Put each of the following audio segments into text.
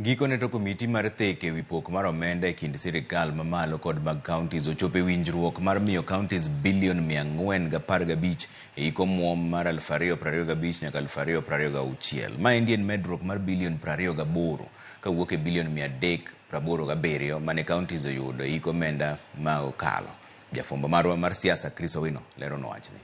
Gikone to komiti mar thek ewi pok mar omenda e kind sirikal mamalo kod mag kaontis ochopo e winjruok mar miyo kaontis bilion 415 e iko muom mar 2025 nyaka 2026. Maendi en medruok mar bilion 28 kawuok e bilion 387 mane kaontis oyudo e iko omenda ma okalo. Jafwambo marwa mar siasa Chris Owino lero nowachne.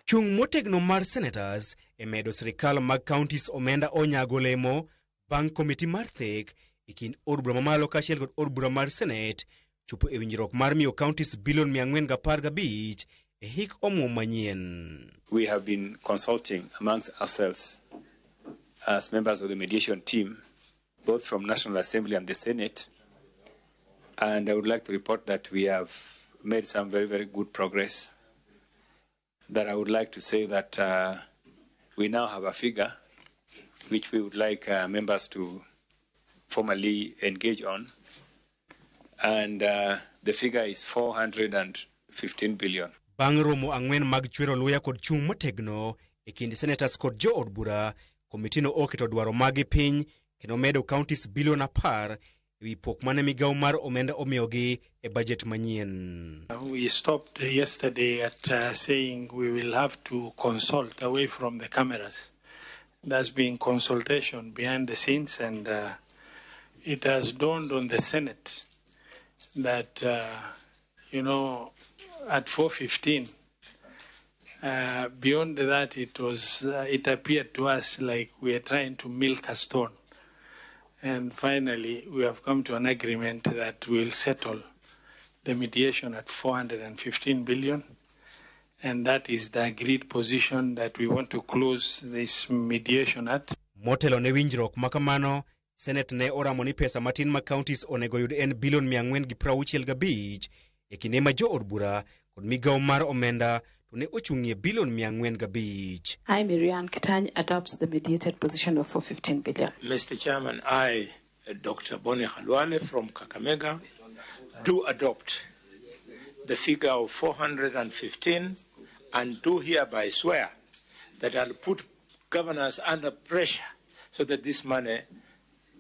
Chung motegno mar senators e medo sirikal mag kaontis omenda onyago lemo bang' komiti mar thek e kind od bura mamalo kaachiel kod od bura mar senet chopo e winjruok mar miyo kaontis bilion 415 e hik omuom manyien. We have been consulting amongst ourselves as members of the mediation team, both from National Assembly and the Senate, and I would like to report that we have made some very, very good progress. That I would like to say that we now have a figure which we would like members to formally engage on, and the figure is 415 billion. Bang' romo ang'wen mag chwero luya kod chung motegno e kind senators kod jo od bura, komitino oketo dwaro magi piny kendo medo kaontis bilion 10 ewi pok mane migawo mar omenda omiyogi e budget manyien. We stopped yesterday at saying we will have to consult away from the cameras. There's been consultation behind the scenes, and it has dawned on the Senate that, at 4:15, beyond that, it appeared to us like we are trying to milk a stone. And finally, we have come to an agreement that we'll settle the mediation at 415 billion. And that is the agreed position that we want to close this mediation at. Motelo ne winjruok makamano, Senate ne oramo ni pesa matin ma kaontis onego yud en bilion 465 e kinde ma jo od bura kod migawo mar omenda to ne ochung'ie bilion 405. I, Marianne Kitany, adopts the mediated position of 415 billion. Mr. Chairman, I, Dr. Boni Khalwale from Kakamega, do adopt the figure of 415 and do hereby swear that I'll put governors under pressure so that this money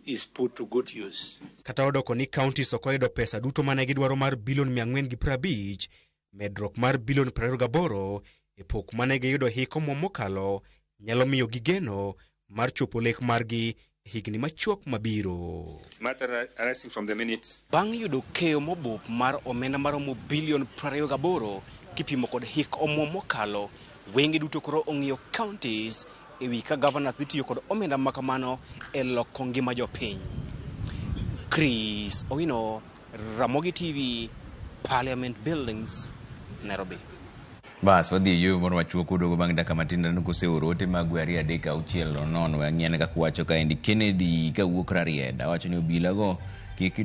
is put to good use. Kata odoko ni kaontis okoyudo pesa duto mane gidwaro mar bilion 450, medruok mar bilion 28 e pok mane giyudo hik omuom mokalo nyalo miyo gigeno mar chopo lek margi higni machuok mabiro. Matter arising from the minutes. Bang' yudo keyo mobup mar omenda maromo bilion 28 kipimo kod hik omuom mokalo, wengi duto koro ong'iyo kaontis ewi ka governors dhi tiyo kod omenda makamano e loko ngima jopiny. Chris Owino, Ramogi TV, Parliament Buildings, Nairobi. Bas wadhi yo moro machuo kudogo bang' daka matinda nukose orote magwe 3:6 wang'ien kaka wacho kaendi Kennedy kawuok Rarieda wacho ni obila go kik